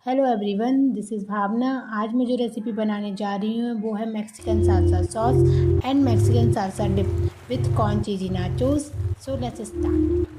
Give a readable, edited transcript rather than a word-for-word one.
Hello everyone, this is भावना। आज मैं जो रेसिपी बनाने जा रही हूँ वो है Mexican salsa sauce and Mexican salsa dip with corn cheesy nachos. So let's start.